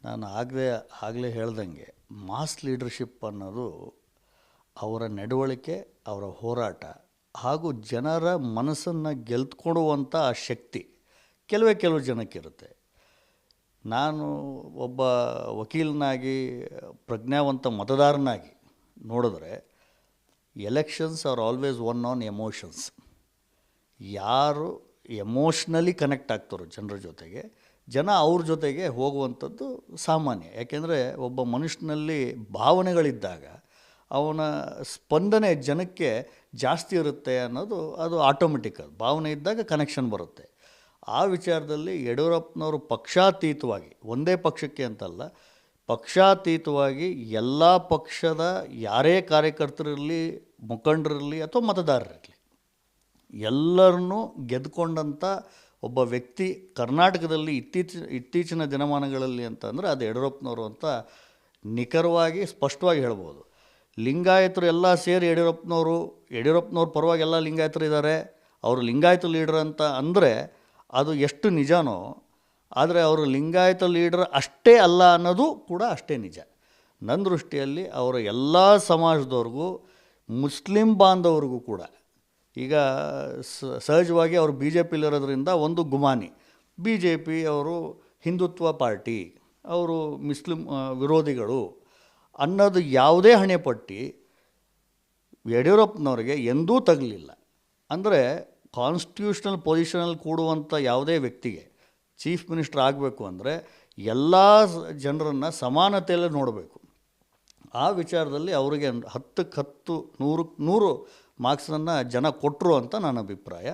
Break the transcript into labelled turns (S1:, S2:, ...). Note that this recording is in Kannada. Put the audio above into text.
S1: ನಾನು ಆಗಲೇ ಹೇಳ್ದಂಗೆ ಮಾಸ್ ಲೀಡರ್ಶಿಪ್ ಅನ್ನೋದು ಅವರ ನಡವಳಿಕೆ, ಅವರ ಹೋರಾಟ ಹಾಗೂ ಜನರ ಮನಸ್ಸನ್ನು ಗೆಲ್ತ್ಕೊಡುವಂಥ ಆ ಶಕ್ತಿ ಕೆಲವು ಜನಕ್ಕಿರುತ್ತೆ. ನಾನು ಒಬ್ಬ ವಕೀಲನಾಗಿ, ಪ್ರಜ್ಞಾವಂತ ಮತದಾರನಾಗಿ ನೋಡಿದ್ರೆ elections are always one on emotions. ಯಾರು ಎಮೋಷ್ನಲಿ ಕನೆಕ್ಟ್ ಆಗ್ತಾರೋ ಜನರ ಜೊತೆಗೆ, ಜನ ಅವ್ರ ಜೊತೆಗೆ ಹೋಗುವಂಥದ್ದು ಸಾಮಾನ್ಯ. ಯಾಕೆಂದರೆ ಒಬ್ಬ ಮನುಷ್ಯನಲ್ಲಿ ಭಾವನೆಗಳಿದ್ದಾಗ ಅವನ ಸ್ಪಂದನೆ ಜನಕ್ಕೆ ಜಾಸ್ತಿ ಇರುತ್ತೆ ಅನ್ನೋದು ಅದು ಆಟೋಮೆಟಿಕ್. ಭಾವನೆ ಇದ್ದಾಗ ಕನೆಕ್ಷನ್ ಬರುತ್ತೆ. ಆ ವಿಚಾರದಲ್ಲಿ ಯಡಿಯೂರಪ್ಪನವರು ಪಕ್ಷಾತೀತವಾಗಿ, ಒಂದೇ ಪಕ್ಷಕ್ಕೆ ಅಂತಲ್ಲ, ಪಕ್ಷಾತೀತವಾಗಿ ಎಲ್ಲ ಪಕ್ಷದ ಯಾರೇ ಕಾರ್ಯಕರ್ತರಿರಲಿ, ಮುಖಂಡರಿರಲಿ ಅಥವಾ ಮತದಾರರಿರಲಿ, ಎಲ್ಲರನ್ನೂ ಗೆದ್ದುಕೊಂಡಂಥ ಒಬ್ಬ ವ್ಯಕ್ತಿ ಕರ್ನಾಟಕದಲ್ಲಿ ಇತ್ತೀಚಿನ ದಿನಮಾನಗಳಲ್ಲಿ ಅಂತಂದರೆ ಅದು ಯಡಿಯೂರಪ್ಪನವರು ಅಂತ ನಿಖರವಾಗಿ ಸ್ಪಷ್ಟವಾಗಿ ಹೇಳ್ಬೋದು. ಲಿಂಗಾಯತರು ಎಲ್ಲ ಸೇರಿ ಯಡಿಯೂರಪ್ಪನವ್ರ ಪರವಾಗಿ ಎಲ್ಲ ಲಿಂಗಾಯತರು ಇದ್ದಾರೆ, ಅವರು ಲಿಂಗಾಯತ ಲೀಡರ್ ಅಂತ ಅಂದರೆ ಅದು ಎಷ್ಟು ನಿಜನೋ, ಆದರೆ ಅವರು ಲಿಂಗಾಯತ ಲೀಡರ್ ಅಷ್ಟೇ ಅಲ್ಲ ಅನ್ನೋದು ಕೂಡ ಅಷ್ಟೇ ನಿಜ. ನನ್ನ ದೃಷ್ಟಿಯಲ್ಲಿ ಅವರ ಎಲ್ಲ ಸಮಾಜದವ್ರಿಗೂ, ಮುಸ್ಲಿಂ ಬಾಂಧವರಿಗೂ ಕೂಡ, ಈಗ ಸಹಜವಾಗಿ ಅವರು ಬಿ ಜೆ ಪಿಲಿರೋದ್ರಿಂದ ಒಂದು ಗುಮಾನಿ, ಬಿ ಜೆ ಪಿ ಅವರು ಹಿಂದುತ್ವ ಪಾರ್ಟಿ, ಅವರು ಮುಸ್ಲಿಂ ವಿರೋಧಿಗಳು ಅನ್ನೋದು ಯಾವುದೇ ಹಣೆಪಟ್ಟಿ ಯಡಿಯೂರಪ್ಪನವ್ರಿಗೆ ಎಂದೂ ತಗಲಿಲ್ಲ. ಅಂದರೆ ಕಾನ್ಸ್ಟಿಟ್ಯೂಷನಲ್ ಪೊಸಿಷನಲ್ಲಿ ಕೂಡುವಂಥ ಯಾವುದೇ ವ್ಯಕ್ತಿಗೆ ಚೀಫ್ ಮಿನಿಸ್ಟರ್ ಆಗಬೇಕು ಅಂದರೆ ಎಲ್ಲ ಜನರನ್ನು ಸಮಾನತೆಯಲ್ಲಿ ನೋಡಬೇಕು. ಆ ವಿಚಾರದಲ್ಲಿ ಅವರಿಗೆ 10ಕ್ಕೆ 10, 100ಕ್ಕೆ 100 ಮಾರ್ಕ್ಸನ್ನು ಜನ ಕೊಟ್ಟರು ಅಂತ ನನ್ನ ಅಭಿಪ್ರಾಯ.